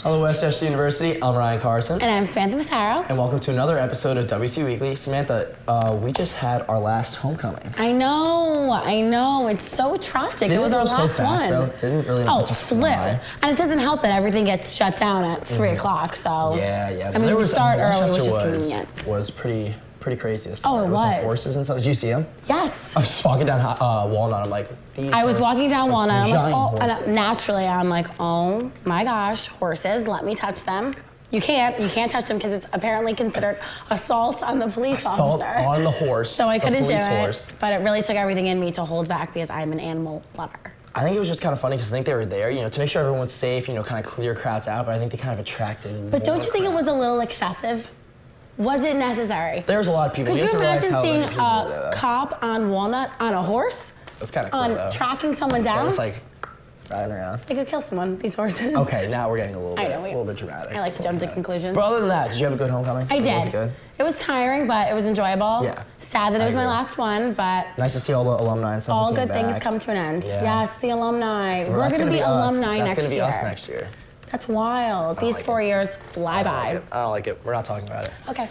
Hello, WCU University. I'm Ryan Carson. And I'm Samantha Massaro. And welcome to another episode of WCU Weekly. Samantha, we just had our last homecoming. I know. It's so tragic. It was our last so fast, one. Though. Didn't really flew. And it doesn't help that everything gets shut down at 3 o'clock, so. Yeah. I mean, we start early, which is convenient. Was pretty crazy. Oh, it was. The horses and stuff. Did you see them? Yes. I was just walking down Walnut. I'm like, I was walking down Walnut. I'm like, horses. And naturally, I'm like, oh my gosh, horses, let me touch them. You can't touch them because it's apparently considered assault on the police officer. Assault on the horse. So I couldn't do it. But it really took everything in me to hold back because I'm an animal lover. I think it was just kind of funny because I think they were there, to make sure everyone's safe, kind of clear crowds out, but I think they kind of attracted But don't you think it was a little excessive? Was it necessary? There was a lot of people. Could you imagine seeing a cop on Walnut on a horse? It was kind of cool, though. Tracking someone down? It was like riding around. They could kill someone, these horses. Okay, now we're getting a little bit dramatic. I like to jump to conclusions. But other than that, did you have a good homecoming? I did. Was it good? It was tiring, but it was enjoyable. Yeah. Sad that it was my last one, but nice to see all the alumni and stuff. All good things come to an end. Yeah. Yes, the alumni. So we're going to be alumni next year. That's going to be us next year. That's wild. These 4 years fly by. I don't like it. We're not talking about it. Okay.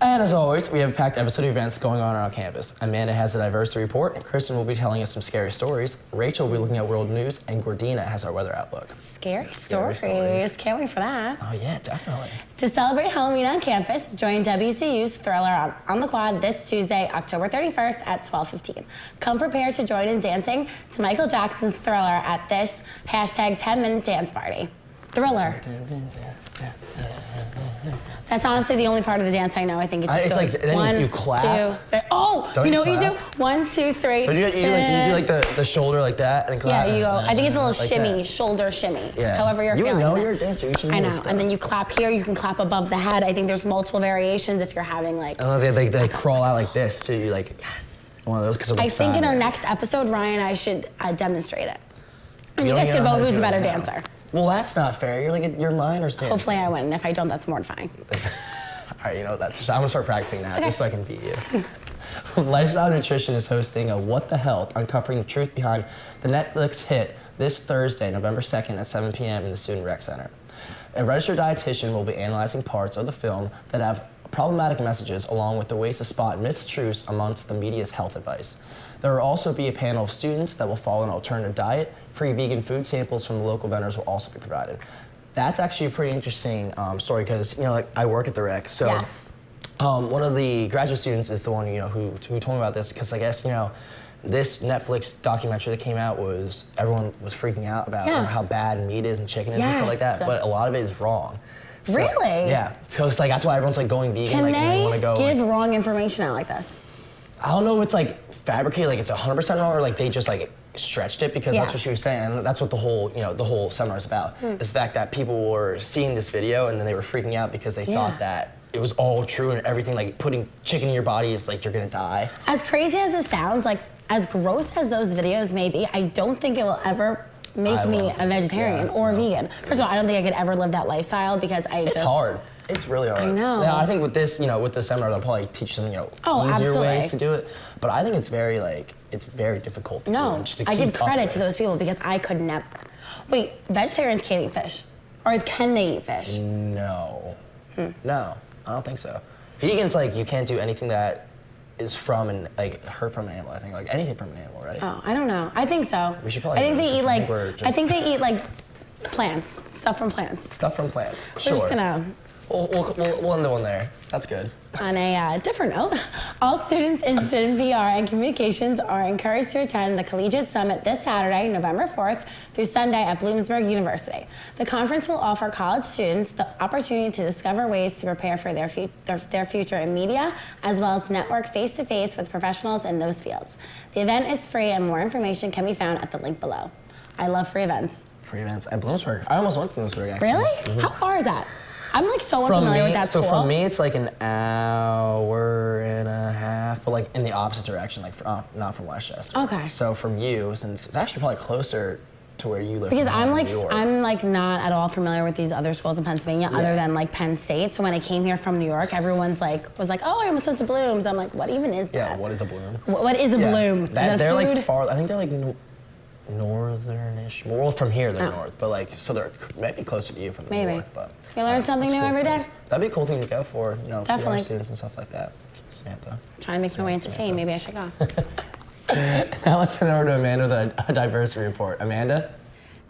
And as always, we have a packed episode of events going on our campus. Amanda has a diversity report, and Kristen will be telling us some scary stories. Rachel will be looking at world news, and Gordina has our weather outlook. Scary stories. Can't wait for that. Oh yeah, definitely. To celebrate Halloween on campus, join WCU's Thriller on the Quad this Tuesday, October 31st at 12:15. Come prepared to join in dancing to Michael Jackson's Thriller at this hashtag 10-minute dance party. Thriller. That's honestly the only part of the dance I know. I think it just goes like, then 1, you clap. 2, 3. Oh, you know what you do? 1, 2, 3. But you do like the shoulder like that and clap. Yeah, you go. I think it's a little like shimmy, that. Shoulder shimmy. Yeah. However you're feeling. You know you're a dancer. You should know I know. this stuff. And then you clap here. You can clap above the head. I think there's multiple variations if you're having like. And they crawl out like this too. You like. Yes. One of those because I think in our next episode, Ryan and I should demonstrate it. And you guys can vote who's the better dancer. Well, that's not fair. You're like your minor's dancing. Hopefully I win. If I don't, that's mortifying. All right, I'm gonna start practicing now just so I can beat you. Lifestyle Nutrition is hosting a What the Health, uncovering the truth behind the Netflix hit this Thursday, November 2nd at 7 p.m. in the Student Rec Center. A registered dietitian will be analyzing parts of the film that have problematic messages along with the ways to spot myths, truths amongst the media's health advice. There will also be a panel of students that will follow an alternative diet. Free vegan food samples from the local vendors will also be provided. That's actually a pretty interesting story because, I work at the rec, so yes. One of the graduate students is the one, who told me about this because I guess, this Netflix documentary that came out everyone was freaking out about how bad meat is and chicken is and stuff like that, but a lot of it is wrong. So, really? Yeah, so it's that's why everyone's going vegan. Can they want to go give wrong information out like this? I don't know if it's fabricated, it's 100% wrong, or they just stretched it because that's what she was saying. And that's what the whole seminar is about. Is the fact that people were seeing this video and then they were freaking out because they thought that it was all true and everything, putting chicken in your body is you're gonna die. As crazy as it sounds, as gross as those videos may be, I don't think it will ever make me a vegetarian or vegan. First of all, I don't think I could ever live that lifestyle because it's hard. It's really hard. I know. Now, I think with this, with the seminar, they'll probably teach them, easier ways to do it. But I think it's very, it's very difficult to do. I give credit to those people because I could never. Wait, vegetarians can't eat fish, or can they eat fish? No, no, I don't think so. Vegans, you can't do anything that is from heard from an animal. I think anything from an animal, right? Oh, I don't know. I think so. We should probably. I think they eat plants, stuff from plants. Stuff from plants. We're just gonna. We'll end the one there. That's good. On a different note, all students interested in VR and communications are encouraged to attend the Collegiate Summit this Saturday, November 4th through Sunday at Bloomsburg University. The conference will offer college students the opportunity to discover ways to prepare for their future in media, as well as network face-to-face with professionals in those fields. The event is free and more information can be found at the link below. I love free events. Free events at Bloomsburg. I almost went to Bloomsburg, actually. Really? Mm-hmm. How far is that? I'm so unfamiliar with that school. So from me, it's an hour and a half, but in the opposite direction, not from Westchester. Okay. So from you, since it's actually probably closer to where you live. Because I'm not at all familiar with these other schools in Pennsylvania other than Penn State. So when I came here from New York, everyone's was oh, I almost went to Bloom's. I'm what even is that? Yeah, what is a Bloom? What is a Bloom? They're far. I think they're northern-ish. Well, from here they're north, but like, so they're maybe closer to you from New York. But you learn something new every day. That'd be a cool thing to go for, Definitely. For students and stuff like that. Samantha. Trying to make my way into fame. Maybe I should go. Now let's head over to Amanda with a diversity report. Amanda?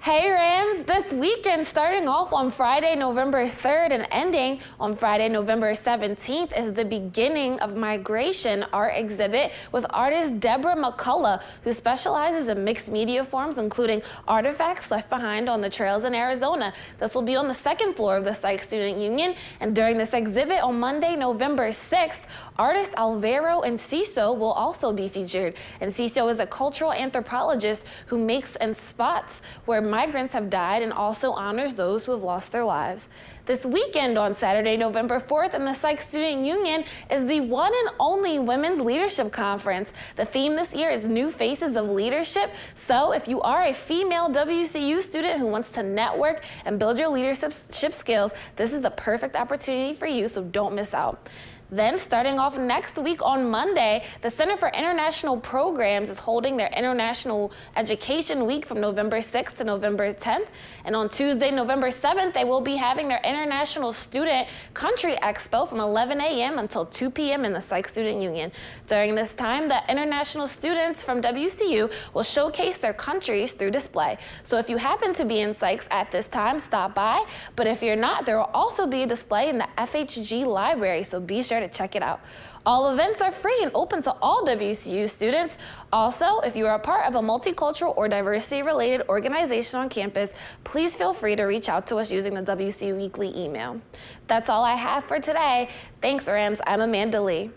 Hey Rams, this weekend starting off on Friday, November 3rd and ending on Friday, November 17th is the beginning of Migration art exhibit with artist Deborah McCullough, who specializes in mixed media forms, including artifacts left behind on the trails in Arizona. This will be on the second floor of the Psych Student Union, and during this exhibit on Monday, November 6th, artist Alvaro Enciso will also be featured. Enciso is a cultural anthropologist who makes and spots where migrants have died and also honors those who have lost their lives. This weekend on Saturday, November 4th in the Psych Student Union is the one and only Women's Leadership Conference. The theme this year is New Faces of Leadership. So if you are a female WCU student who wants to network and build your leadership skills, this is the perfect opportunity for you, so don't miss out. Then, starting off next week on Monday, the Center for International Programs is holding their International Education Week from November 6th to November 10th. And on Tuesday, November 7th, they will be having their International Student Country Expo from 11 a.m. until 2 p.m. in the Psych Student Union. During this time, the international students from WCU will showcase their countries through display. So if you happen to be in Psychs at this time, stop by. But if you're not, there will also be a display in the FHG library, so be sure to check it out. All events are free and open to all WCU students. Also, if you are a part of a multicultural or diversity-related organization on campus, please feel free to reach out to us using the WCU Weekly email. That's all I have for today. Thanks, Rams. I'm Amanda Lee.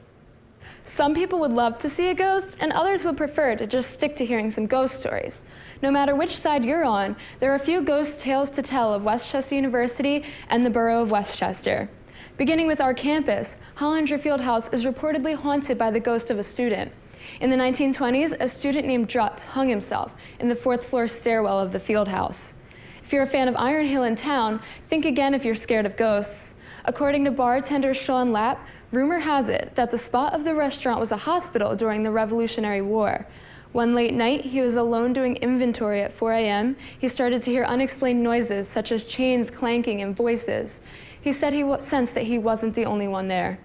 Some people would love to see a ghost, and others would prefer to just stick to hearing some ghost stories. No matter which side you're on, there are a few ghost tales to tell of Westchester University and the borough of Westchester. Beginning with our campus, Hollinger Fieldhouse is reportedly haunted by the ghost of a student. In the 1920s, a student named Drutz hung himself in the 4th floor stairwell of the Fieldhouse. If you're a fan of Iron Hill in town, think again if you're scared of ghosts. According to bartender Sean Lapp, rumor has it that the spot of the restaurant was a hospital during the Revolutionary War. One late night, he was alone doing inventory at 4 a.m. He started to hear unexplained noises such as chains clanking and voices. He said he sensed that he wasn't the only one there.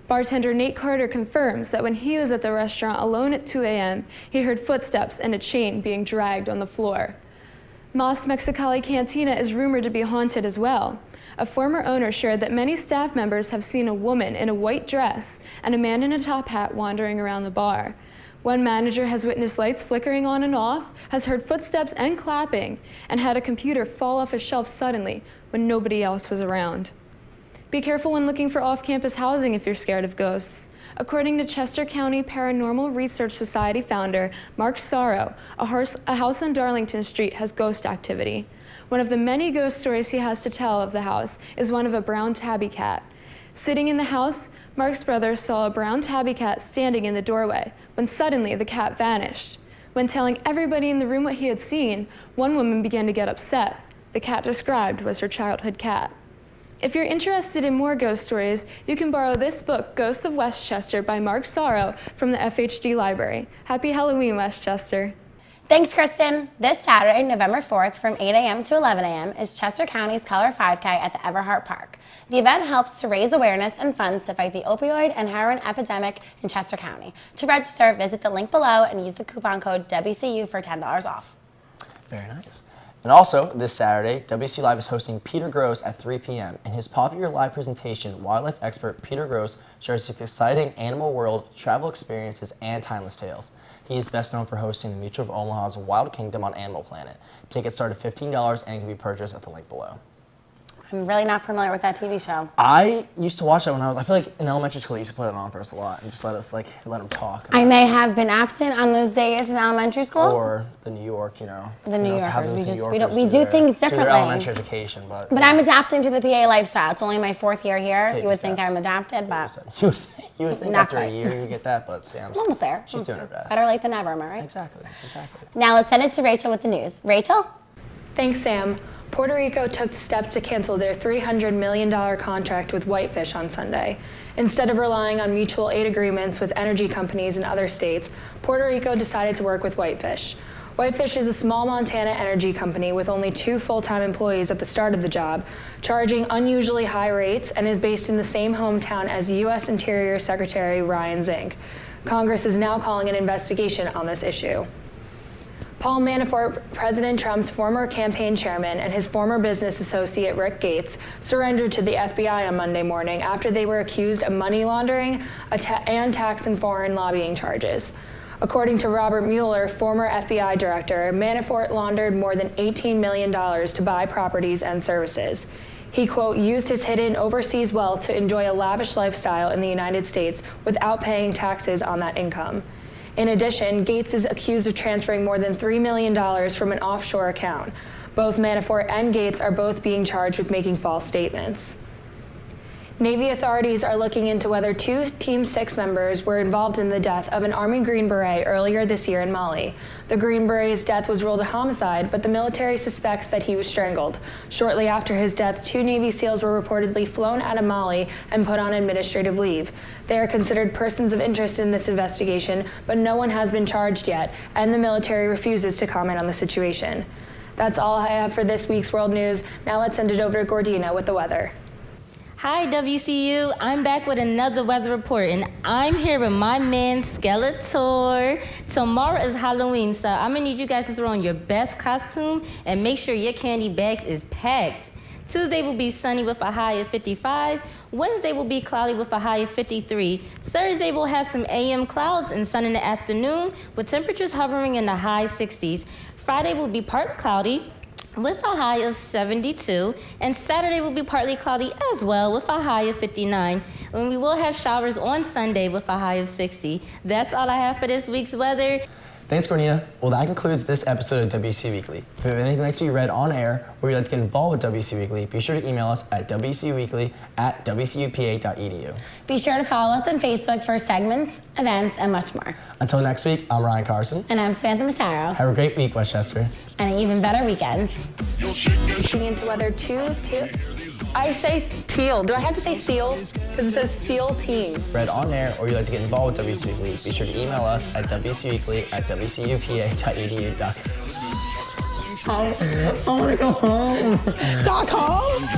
Bartender Nate Carter confirms that when he was at the restaurant alone at 2 a.m., he heard footsteps and a chain being dragged on the floor. Moss Mexicali Cantina is rumored to be haunted as well. A former owner shared that many staff members have seen a woman in a white dress and a man in a top hat wandering around the bar. One manager has witnessed lights flickering on and off, has heard footsteps and clapping, and had a computer fall off a shelf suddenly when nobody else was around. Be careful when looking for off-campus housing if you're scared of ghosts. According to Chester County Paranormal Research Society founder Mark Sorrow, a house on Darlington Street has ghost activity. One of the many ghost stories he has to tell of the house is one of a brown tabby cat. Sitting in the house, Mark's brother saw a brown tabby cat standing in the doorway when suddenly the cat vanished. When telling everybody in the room what he had seen, one woman began to get upset. The cat described was her childhood cat. If you're interested in more ghost stories, you can borrow this book, Ghosts of Westchester by Mark Sorrow from the FHD Library. Happy Halloween, Westchester. Thanks, Kristen. This Saturday, November 4th, from 8 a.m. to 11 a.m. is Chester County's Color 5K at the Everhart Park. The event helps to raise awareness and funds to fight the opioid and heroin epidemic in Chester County. To register, visit the link below and use the coupon code WCU for $10 off. Very nice. And also, this Saturday, WCU Live is hosting Peter Gross at 3 p.m. In his popular live presentation, wildlife expert Peter Gross shares his exciting animal world, travel experiences, and timeless tales. He is best known for hosting the Mutual of Omaha's Wild Kingdom on Animal Planet. Tickets start at $15 and can be purchased at the link below. I'm really not familiar with that TV show. I used to watch that when I feel like in elementary school, they used to put it on for us a lot and just let them talk. I may have been absent on those days in elementary school. Or the New York, The New Yorkers. We do things differently. Their elementary education, but I'm adapting to the PA lifestyle. It's only my 4th year here. You would think I'm adapted, but you would think after a year you get that, but Sam's almost there. She's doing her best. Better late than never, am I right? Exactly. Now let's send it to Rachel with the news. Rachel? Thanks, Sam. Puerto Rico took steps to cancel their $300 million contract with Whitefish on Sunday. Instead of relying on mutual aid agreements with energy companies in other states, Puerto Rico decided to work with Whitefish. Whitefish is a small Montana energy company with only 2 full-time employees at the start of the job, charging unusually high rates, and is based in the same hometown as U.S. Interior Secretary Ryan Zink. Congress is now calling an investigation on this issue. Paul Manafort, President Trump's former campaign chairman, and his former business associate Rick Gates surrendered to the FBI on Monday morning after they were accused of money laundering and tax and foreign lobbying charges. According to Robert Mueller, former FBI director, Manafort laundered more than $18 million to buy properties and services. He, quote, used his hidden overseas wealth to enjoy a lavish lifestyle in the United States without paying taxes on that income. In addition, Gates is accused of transferring more than $3 million from an offshore account. Both Manafort and Gates are both being charged with making false statements. Navy authorities are looking into whether 2 Team 6 members were involved in the death of an Army Green Beret earlier this year in Mali. The Green Beret's death was ruled a homicide, but the military suspects that he was strangled. Shortly after his death, 2 Navy SEALs were reportedly flown out of Mali and put on administrative leave. They are considered persons of interest in this investigation, but no one has been charged yet, and the military refuses to comment on the situation. That's all I have for this week's World News. Now let's send it over to Gordina with the weather. Hi WCU, I'm back with another weather report, and I'm here with my man Skeletor. Tomorrow is Halloween, so I'm gonna need you guys to throw on your best costume and make sure your candy bags is packed. Tuesday will be sunny with a high of 55. Wednesday will be cloudy with a high of 53. Thursday will have some AM clouds and sun in the afternoon with temperatures hovering in the high 60s. Friday will be partly cloudy with a high of 72, and Saturday will be partly cloudy as well with a high of 59, and we will have showers on Sunday with a high of 60. That's all I have for this week's weather. Thanks, Cornita. Well, that concludes this episode of WCU Weekly. If you have anything that likes to be read on air or you'd like to get involved with WCU Weekly, be sure to email us at wcuweekly@wcupa.edu. Be sure to follow us on Facebook for segments, events, and much more. Until next week, I'm Ryan Carson. And I'm Samantha Massaro. Have a great week, Westchester. And an even better weekend. Looking into whether I say teal. Do I have to say seal? Because it says seal team. Read on air or you'd like to get involved with WCU Weekly, be sure to email us at wcuweekly@wcupa.edu. I want to go home. .com?